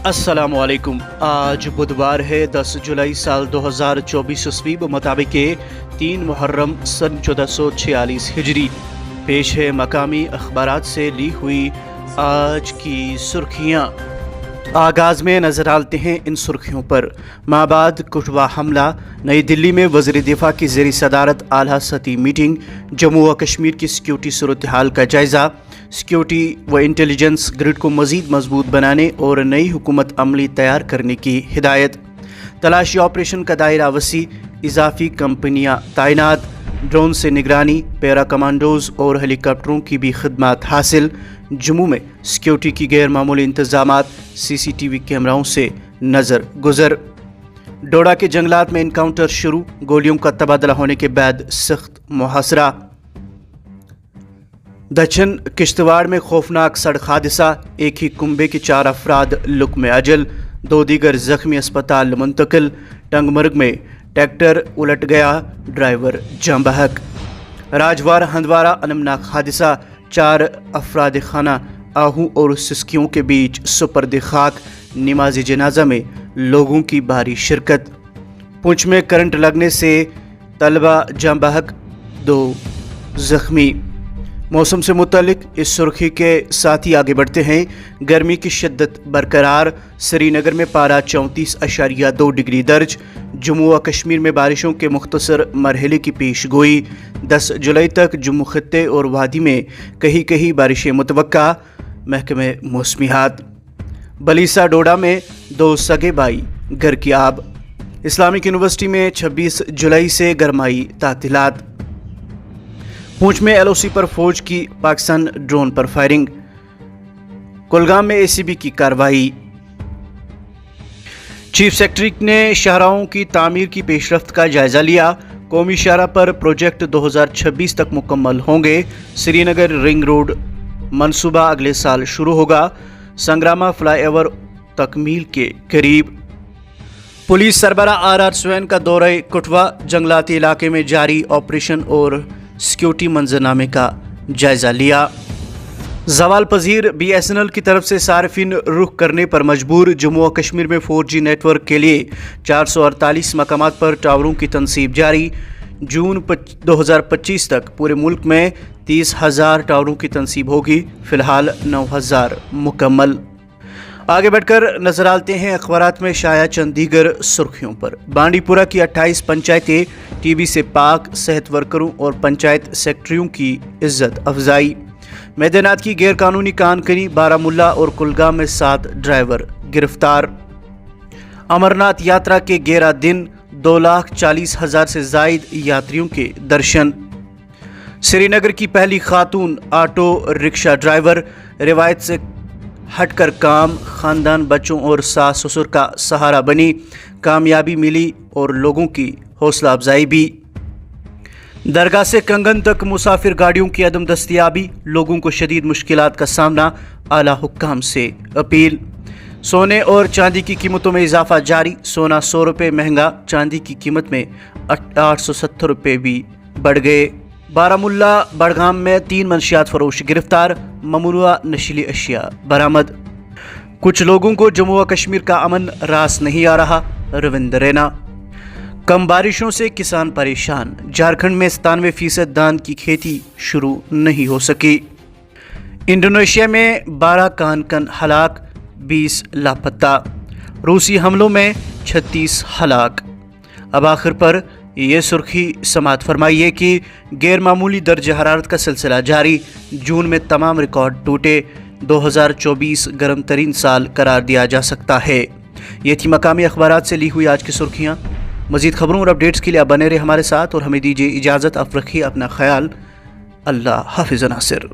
अस्सलामुअलैकुम। आज बुधवार है 10 जुलाई साल 2024 ईस्वी मुताबिक 3 मुहर्रम सन 1446 हिजरी। पेश है मकामी अखबारात से ली हुई आज की सुर्खियाँ। आगाज़ में नज़र डालते हैं इन सुर्खियों पर। माबाद कुटवा हमला, नई दिल्ली में वज़ीर दिफा की ज़ेरी सदारत आला सतही मीटिंग, जम्मू व कश्मीर की सिक्योरिटी सूरत हाल का जायज़ा, सिक्योरिटी व इंटेलिजेंस ग्रिड को मज़ीद मजबूत बनाने और नई हुकूमत अमली तैयार करने की हिदायत, तलाशी ऑपरेशन का दायरा वसी, इजाफी कंपनियाँ तैनात, ड्रोन से निगरानी, पैरा कमांडोज और हेलीकॉप्टरों की भी खिदमत हासिल। जम्मू में सिक्योरिटी की गैर मामूली इंतजामात, CCTV कैमराओं से नज़र गुजर। डोडा के जंगलात में इनकाउंटर शुरू, गोलियों का तबादला होने के बाद सख्त मुहासरा। दक्षिण किश्तवाड़ में खौफनाक सड़क हादसा, एक ही कुंबे के 4 अफराद लुक में अजल, 2 दीगर जख्मी अस्पताल मुंतकिल। टंगमर्ग में ट्रैक्टर उलट गया, ड्राइवर जाँ बहक। राजवार हंदवारा अनमनाक हादसा, 4 अफराद खाना आहू और सिस्कियों के बीच सुपर्द खाक, नमाज जनाजा में लोगों की भारी शिरकत। पुंछ में करंट लगने से तलबा जाँ बहक, 2 जख्मी। मौसम से मुतल्लिक इस सुर्खी के साथ ही आगे बढ़ते हैं। गर्मी की शिद्दत बरकरार, श्रीनगर में पारा 34.2 डिग्री दर्ज। जम्मू व कश्मीर में बारिशों के मुख्तसर मरहले की पेश गोई, 10 जुलाई तक जम्मू खत्ते और वादी में कहीं कहीं बारिशें मुतवक्का, महकमे मौसमियात। बलीसा डोडा में 2 सगे भाई घर की आब। इस्लामिक यूनिवर्सिटी में 26 जुलाई से गरमाई तातीलात। पुंछ में LOC पर फौज की पाकिस्तान ड्रोन पर फायरिंग। कुलगाम में ACB की कार्रवाई। चीफ सेक्रेटरी ने शाहराहों की तामीर की पेशरफ्त का जायजा लिया। कौमी शाहराह पर प्रोजेक्ट 2026 तक मुकम्मल होंगे। श्रीनगर रिंग रोड मनसूबा अगले साल शुरू होगा। संग्रामा फ्लाईओवर तकमील के करीब। पुलिस सरबराह RR स्वैन का दौरे कुटवा, जंगलाती इलाके में जारी ऑपरेशन और सिक्योरिटी मंजरनामे का जायजा लिया। जवाल पजीर BSNL की तरफ से सार्फिन रुख करने पर मजबूर। जम्मू व कश्मीर में 4G नेटवर्क के लिए 448 मकामात पर टावरों की तनसीब जारी। जून 2025 तक पूरे मुल्क में 30,000 टावरों की तनसीब होगी, फिलहाल 9,000 मुकम्मल। आगे बढ़कर नजर डालते हैं अखबारात में शाया चंद दीगर सुर्खियों पर। बांडीपुरा की 28 पंचायतें TB से पाक, सेहत वर्करों और पंचायत सेक्रेटरियों की इज्जत अफजाई। मैदानात की गैर कानूनी कानकनी, बारामुल्ला और कुलगाम में 7 ड्राइवर गिरफ्तार। अमरनाथ यात्रा के 11 दिन, 2,40,000 से जायद यात्रियों के दर्शन। श्रीनगर की पहली खातून ऑटो रिक्शा ड्राइवर, रिवायत से हटकर काम, खानदान, बच्चों और सास ससुर का सहारा बनी, कामयाबी मिली और लोगों की हौसला अफजाई भी। दरगाह से कंगन तक मुसाफिर गाड़ियों की अदम दस्तयाबी, लोगों को शदीद मुश्किलात का सामना, आला हुक्काम से अपील। सोने और चांदी की कीमतों में इजाफा जारी, सोना 100 रुपये महंगा, चांदी की कीमत में 870 रुपये भी बढ़ गए। बारामुल्ला बड़गाम में 3 मंशियात फरोश गिरफ्तार, ममनुआ नशीली अशिया बरामद। कुछ लोगों को जम्मू व कश्मीर का अमन रास नहीं आ रहा, रविंद्र रैना। कम बारिशों से किसान परेशान, झारखंड में 97% धान की खेती शुरू नहीं हो सकी। इंडोनेशिया में 12 कानकन हलाक, 20 लापता। रूसी हमलों में 36 हलाक। अब आखिर पर ये सुर्खी समात फरमाइए कि गैर मामूली दर्ज हरारत का सिलसिला जारी, जून में तमाम रिकॉर्ड टूटे, 2024 गर्म तरीन साल करार दिया जा सकता है। ये थी मकामी अखबारात से ली हुई आज की सुर्खियाँ। मज़ीद खबरों और अपडेट्स के लिए आप बने रहे हमारे साथ और हमें दीजिए इजाज़त। आप रखिए अपना ख्याल। अल्लाह हाफिज़ नासिर।